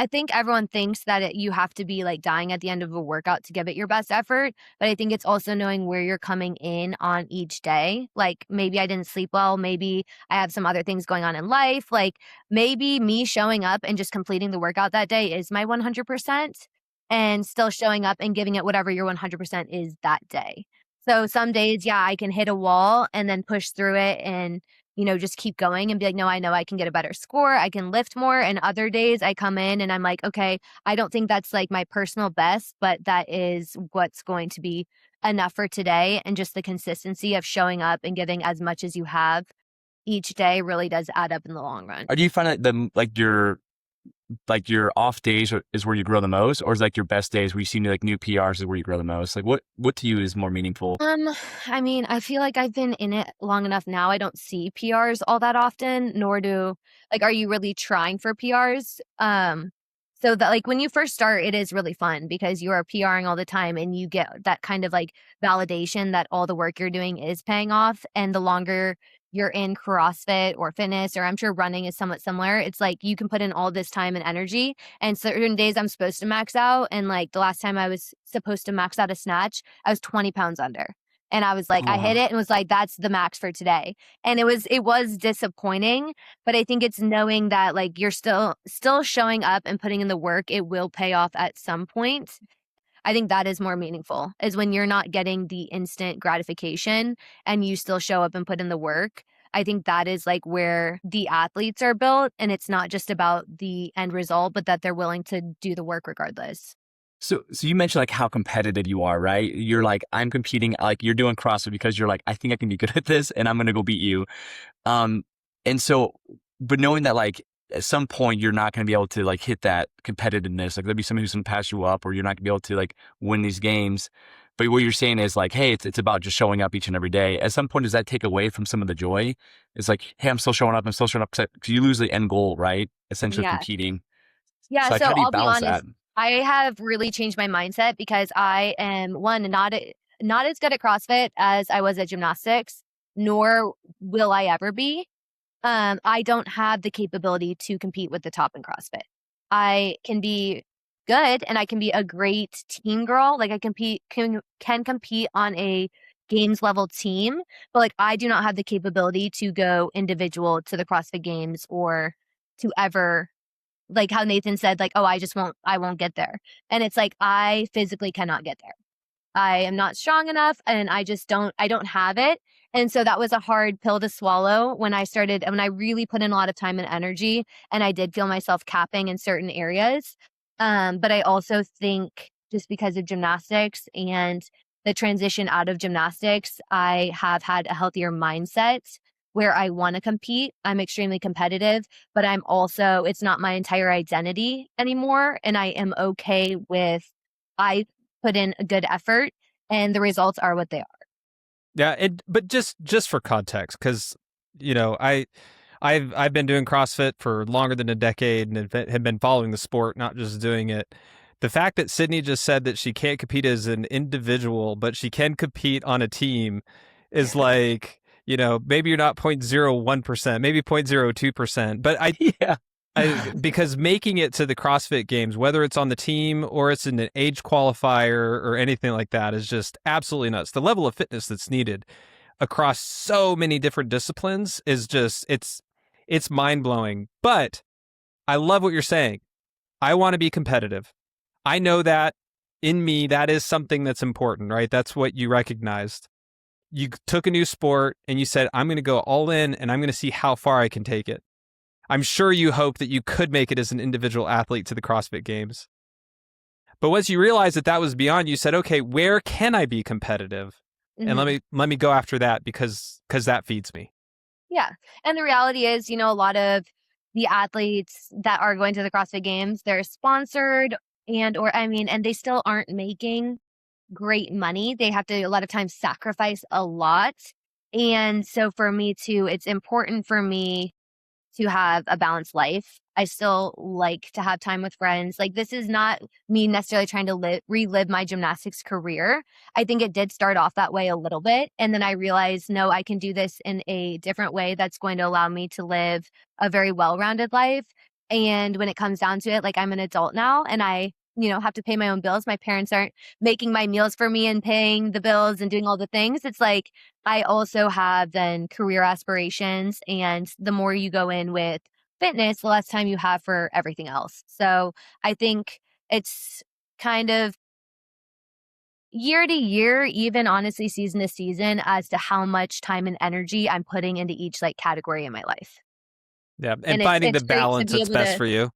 I think everyone thinks that you have to be like dying at the end of a workout to give it your best effort. But I think it's also knowing where you're coming in on each day. Like maybe I didn't sleep well. Maybe I have some other things going on in life. Like maybe me showing up and just completing the workout that day is my 100% and still showing up and giving it whatever your 100% is that day. So some days, yeah, I can hit a wall and then push through it and just keep going and be like, no, I know I can get a better score. I can lift more. And other days I come in and I'm like, okay, I don't think that's like my personal best, but that is what's going to be enough for today. And just the consistency of showing up and giving as much as you have each day really does add up in the long run. Or do you find that your off days is where you grow the most, or is like your best days where you see like new PRs is where you grow the most? Like what to you is more meaningful? I mean, I feel like I've been in it long enough now. I don't see PRs all that often, nor are you really trying for PRs? So that like when you first start, it is really fun because you are PRing all the time and you get that kind of like validation that all the work you're doing is paying off. And the longer you're in CrossFit or fitness, or I'm sure running is somewhat similar, it's like you can put in all this time and energy. And certain days I'm supposed to max out. And like the last time I was supposed to max out a snatch, I was 20 pounds under. And I was like, I hit it and was like, that's the max for today. And it was disappointing, but I think it's knowing that like you're still showing up and putting in the work. It will pay off at some point. I think that is more meaningful, is when you're not getting the instant gratification and you still show up and put in the work. I think that is like where the athletes are built, and it's not just about the end result, but that they're willing to do the work regardless. So you mentioned like how competitive you are, right? You're like, I'm competing, like you're doing CrossFit because you're like, I think I can be good at this and I'm going to go beat you. And so, but knowing that like at some point you're not going to be able to like hit that competitiveness, like there'll be somebody who's going to pass you up, or you're not going to be able to like win these games. But what you're saying is like, hey, it's about just showing up each and every day. At some point, does that take away from some of the joy? It's like, hey, I'm still showing up. I'm still showing up, because you lose the end goal, right? Essentially Yeah. competing. Yeah. So like, So how do you I'll be balance honest. that? I have really changed my mindset because I am not as good at CrossFit as I was at gymnastics, nor will I ever be. I don't have the capability to compete with the top in CrossFit. I can be good and I can be a great team girl. Like I can compete on a games level team, but like I do not have the capability to go individual to the CrossFit Games or to ever, like how Nathan said, like, oh, I won't get there. And it's like, I physically cannot get there. I am not strong enough and I don't have it. And so that was a hard pill to swallow when I really put in a lot of time and energy, and I did feel myself capping in certain areas. But I also think just because of gymnastics and the transition out of gymnastics, I have had a healthier mindset where I want to compete. I'm extremely competitive, but it's not my entire identity anymore. And I am okay with, I put in a good effort and the results are what they are. Yeah, but just for context, because I've been doing CrossFit for longer than a decade and have been following the sport, not just doing it. The fact that Sydney just said that she can't compete as an individual, but she can compete on a team, is like, maybe you're not 0.01%, maybe 0.02%, but Yeah. because making it to the CrossFit Games, whether it's on the team or it's in an age qualifier or anything like that, is just absolutely nuts. The level of fitness that's needed across so many different disciplines is just, it's mind-blowing. But I love what you're saying. I want to be competitive. I know that in me, that is something that's important, right? That's what you recognized. You took a new sport and you said, I'm going to go all in and I'm going to see how far I can take it. I'm sure you hope that you could make it as an individual athlete to the CrossFit Games. But once you realized that was beyond, you said, okay, where can I be competitive? Mm-hmm. And let me go after that because that feeds me. Yeah. And the reality is, a lot of the athletes that are going to the CrossFit Games, they're sponsored and they still aren't making great money. They have to a lot of times sacrifice a lot. And so for me too, it's important for me to have a balanced life. I still like to have time with friends. Like this is not me necessarily trying to relive my gymnastics career. I think it did start off that way a little bit. And then I realized, no, I can do this in a different way that's going to allow me to live a very well-rounded life. And when it comes down to it, like I'm an adult now and I, have to pay my own bills. My parents aren't making my meals for me and paying the bills and doing all the things. It's like I also have then career aspirations. And the more you go in with fitness, the less time you have for everything else. So I think it's kind of year to year, even honestly season to season, as to how much time and energy I'm putting into each like category in my life. Yeah. And And finding the it's great to balance be that's able best to, for you.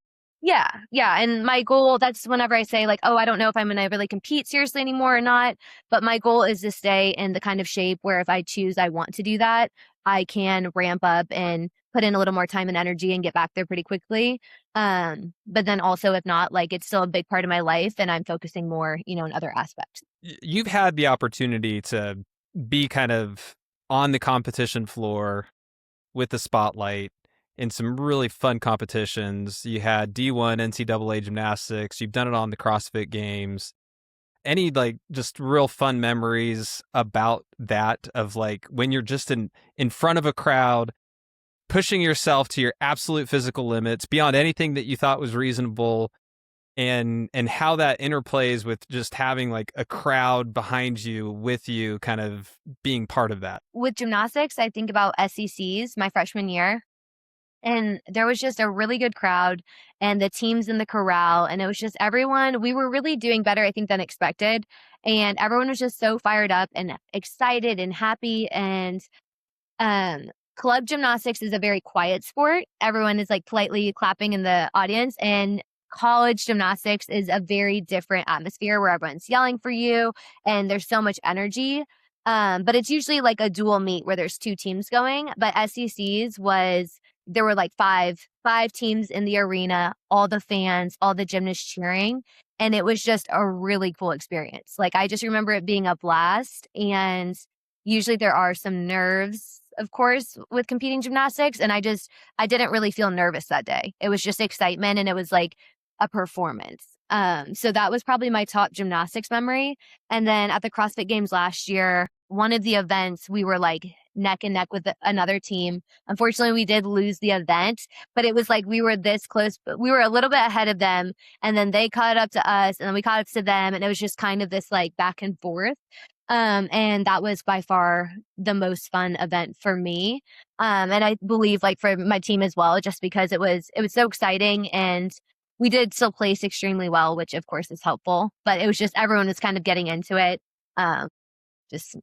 yeah. And my goal, that's whenever I say like, oh, I don't know if I'm going to really compete seriously anymore or not. But my goal is to stay in the kind of shape where if I choose I want to do that, I can ramp up and put in a little more time and energy and get back there pretty quickly. But then also if not, like it's still a big part of my life and I'm focusing more, in other aspects. You've had the opportunity to be kind of on the competition floor with the spotlight in some really fun competitions. You had D1 NCAA gymnastics. You've done it on the CrossFit Games. Any like just real fun memories about that of like when you're just in front of a crowd, pushing yourself to your absolute physical limits beyond anything that you thought was reasonable, and how that interplays with just having like a crowd behind you with you kind of being part of that. With gymnastics, I think about SECs my freshman year. And there was just a really good crowd and the teams in the corral. And it was just everyone, we were really doing better, I think, than expected. And everyone was just so fired up and excited and happy. And club gymnastics is a very quiet sport. Everyone is like politely clapping in the audience. And college gymnastics is a very different atmosphere where everyone's yelling for you and there's so much energy. But it's usually like a dual meet where there's two teams going. But SECs there were like five teams in the arena, all the fans, all the gymnasts cheering. And it was just a really cool experience. Like I just remember it being a blast. And usually there are some nerves, of course, with competing gymnastics. And I didn't really feel nervous that day. It was just excitement and it was like a performance. So that was probably my top gymnastics memory. And then at the CrossFit Games last year, one of the events, we were like neck and neck with another team. Unfortunately, we did lose the event, but it was like we were this close, but we were a little bit ahead of them. And then they caught up to us and then we caught up to them. And it was just kind of this like back and forth. And that was by far the most fun event for me. And I believe like for my team as well, just because it was so exciting and we did still place extremely well, which of course is helpful, but it was just everyone was kind of getting into it. Just,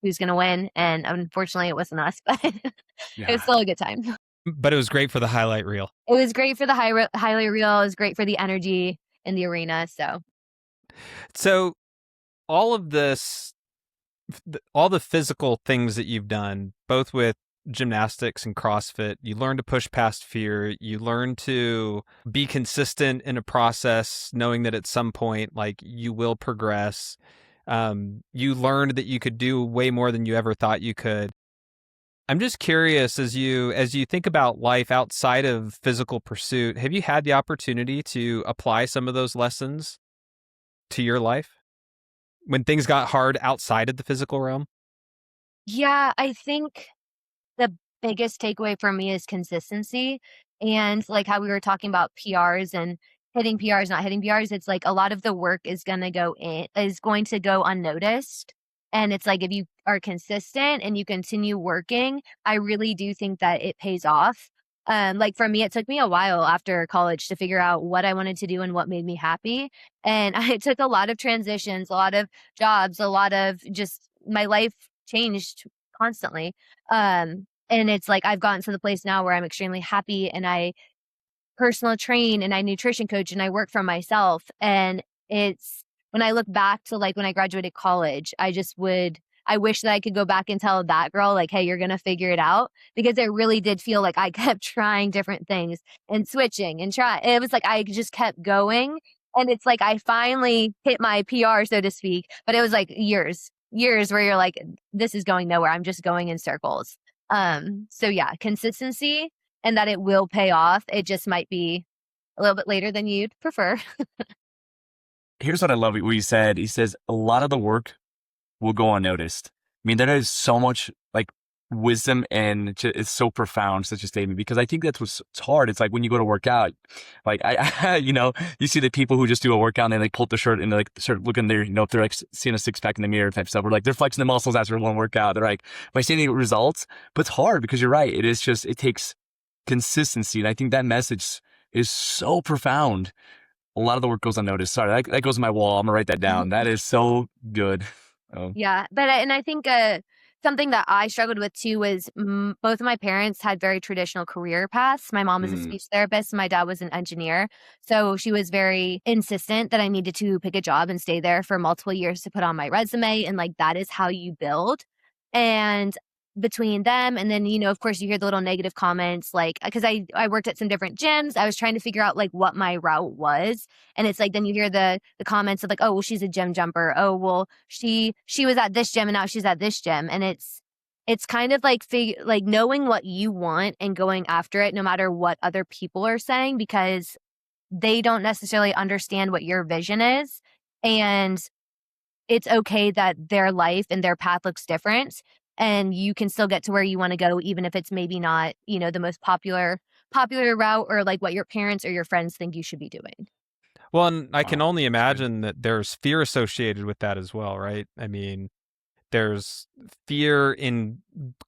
who's going to win. And unfortunately it wasn't us, but it was still a good time. But it was great for the highlight reel. It was great for the highlight reel. It was great for the energy in the arena. So All of this, all the physical things that you've done, both with gymnastics and CrossFit, you learn to push past fear. You learn to be consistent in a process, knowing that at some point, like you will progress. You learned that you could do way more than you ever thought you could. I'm just curious, as you think about life outside of physical pursuit, have you had the opportunity to apply some of those lessons to your life when things got hard outside of the physical realm? yeah, I think the biggest takeaway for me is consistency and like how we were talking about PRs and hitting PRs, not hitting PRs. It's like a lot of the work is going to go unnoticed. And it's like if you are consistent and you continue working, I really do think that it pays off. Like for me, it took me a while after college to figure out what I wanted to do and what made me happy. And it took a lot of transitions, a lot of jobs, a lot of just my life changed constantly. And it's like I've gotten to the place now where I'm extremely happy and I personal train and I nutrition coach and I work for myself. And it's when I look back to like when I graduated college, I wish that I could go back and tell that girl, like, hey, you're going to figure it out. Because it really did feel like I kept trying different things and switching and it was like I just kept going. And it's like I finally hit my PR, so to speak. But it was like years where you're like, this is going nowhere. I'm just going in circles. So yeah, consistency and that it will pay off. It just might be a little bit later than you'd prefer. Here's what I love what you said. He says, a lot of the work will go unnoticed. I mean, there is so much, like wisdom and it's so profound, such a statement, because I think that's what's it's hard. It's like when you go to work out, like you see the people who just do a workout and they like pull up the shirt and they like start looking there, if they're like seeing a six pack in the mirror type stuff, or like they're flexing the muscles after one workout. They're like, am I seeing any results? But it's hard because you're right. It takes consistency. And I think that message is so profound. A lot of the work goes unnoticed. Sorry, that goes on my wall. I'm gonna write that down. That is so good. Oh. Yeah, but I think something that I struggled with too was both of my parents had very traditional career paths. My mom was a speech therapist, and my dad was an engineer. So she was very insistent that I needed to pick a job and stay there for multiple years to put on my resume, and like that is how you build. And between them and then, of course you hear the little negative comments, like, because I worked at some different gyms. I was trying to figure out like what my route was. And it's like, then you hear the comments of like, oh, well, she's a gym jumper. Oh, well, she was at this gym and now she's at this gym. And it's kind of like knowing what you want and going after it, no matter what other people are saying, because they don't necessarily understand what your vision is. And it's okay that their life and their path looks different. And you can still get to where you want to go, even if it's maybe not, the most popular route or like what your parents or your friends think you should be doing. Well, and I can only imagine that there's fear associated with that as well, right? I mean, there's fear in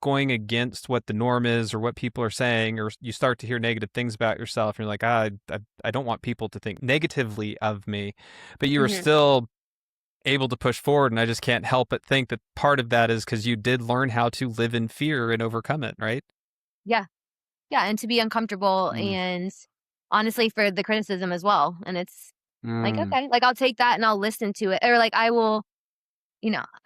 going against what the norm is or what people are saying, or you start to hear negative things about yourself and you're like, I don't want people to think negatively of me, but you are still able to push forward. And I just can't help but think that part of that is because you did learn how to live in fear and overcome it, right? Yeah. And to be uncomfortable and honestly for the criticism as well. And it's like, okay, like I'll take that and I'll listen to it. Or like I will,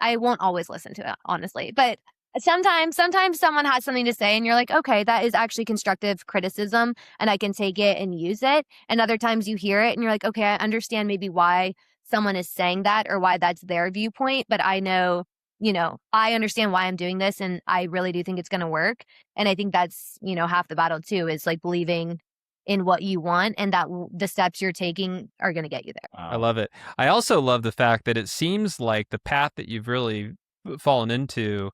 I won't always listen to it, honestly. But sometimes someone has something to say and you're like, okay, that is actually constructive criticism and I can take it and use it. And other times you hear it and you're like, okay, I understand maybe why someone is saying that or why that's their viewpoint, but I know, I understand why I'm doing this and I really do think it's going to work. And I think that's, half the battle too, is like believing in what you want and that the steps you're taking are going to get you there. Wow. I love it. I also love the fact that it seems like the path that you've really fallen into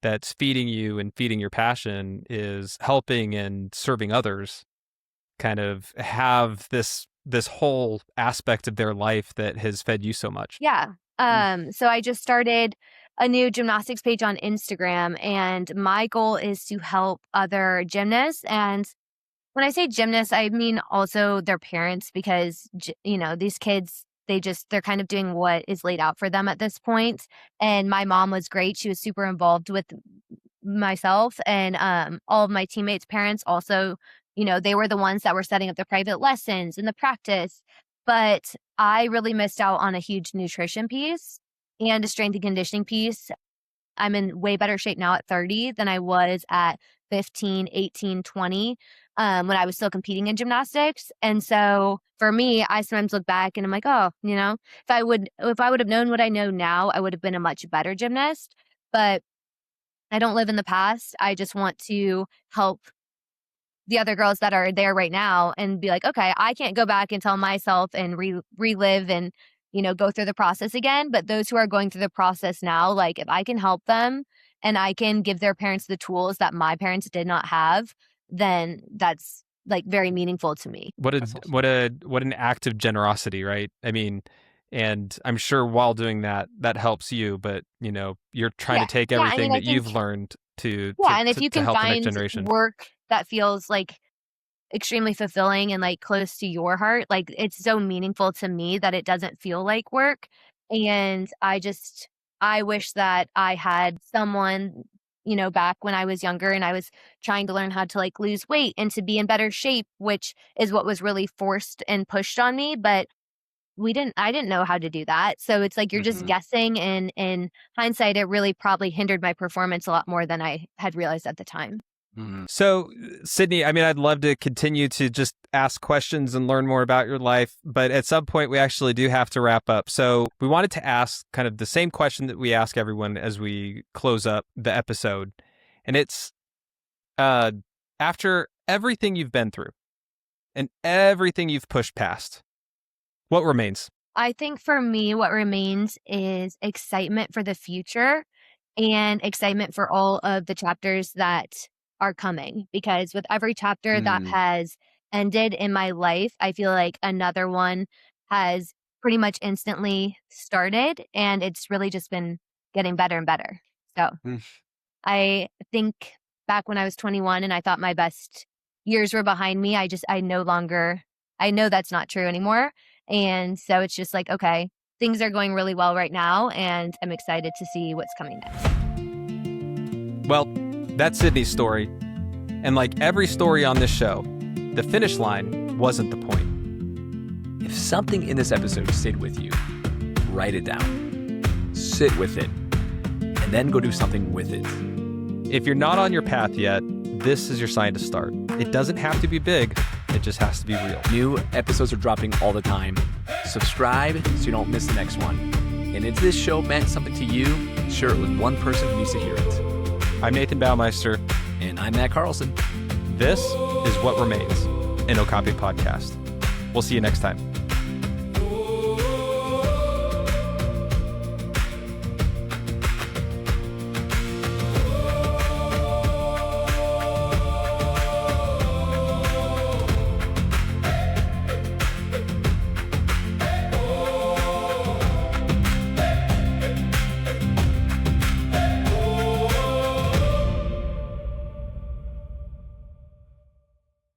that's feeding you and feeding your passion is helping and serving others kind of have this whole aspect of their life that has fed you so much. Yeah. So I just started a new gymnastics page on Instagram, and my goal is to help other gymnasts. And when I say gymnasts, I mean also their parents, because, these kids, they're kind of doing what is laid out for them at this point. And my mom was great. She was super involved with myself and all of my teammates' parents also. They were the ones that were setting up the private lessons and the practice. But I really missed out on a huge nutrition piece and a strength and conditioning piece. I'm in way better shape now at 30 than I was at 15, 18, 20 when I was still competing in gymnastics. And so for me, I sometimes look back and I'm like, oh, if I would have known what I know now, I would have been a much better gymnast. But I don't live in the past. I just want to help the other girls that are there right now and be like, okay, I can't go back and tell myself and relive and, go through the process again. But those who are going through the process now, like if I can help them and I can give their parents the tools that my parents did not have, then that's like very meaningful to me. What an act of generosity, right? I mean, and I'm sure while doing that helps you, but you're trying to take everything that you've learned to and if you can find work that feels like extremely fulfilling and like close to your heart, like it's so meaningful to me that it doesn't feel like work. And I wish that I had someone, back when I was younger and I was trying to learn how to like lose weight and to be in better shape, which is what was really forced and pushed on me. But I didn't know how to do that. So it's like, you're just guessing. And in hindsight, it really probably hindered my performance a lot more than I had realized at the time. So, Sydney, I mean, I'd love to continue to just ask questions and learn more about your life, but at some point we actually do have to wrap up. So we wanted to ask kind of the same question that we ask everyone as we close up the episode. And it's, after everything you've been through and everything you've pushed past, what remains? I think for me, what remains is excitement for the future and excitement for all of the chapters that are coming. Because with every chapter that has ended in my life, I feel like another one has pretty much instantly started, and it's really just been getting better and better. So I think back when I was 21 and I thought my best years were behind me, I know that's not true anymore. And so it's just like, okay, things are going really well right now, and I'm excited to see what's coming next. Well, that's Sydney's story. And like every story on this show, the finish line wasn't the point. If something in this episode stayed with you, write it down. Sit with it. And then go do something with it. If you're not on your path yet, this is your sign to start. It doesn't have to be big. It just has to be real. New episodes are dropping all the time. Subscribe so you don't miss the next one. And if this show meant something to you, share it with one person who needs to hear it. I'm Nathan Baumeister. And I'm Matt Carlson. This is What Remains, an Okapi podcast. We'll see you next time.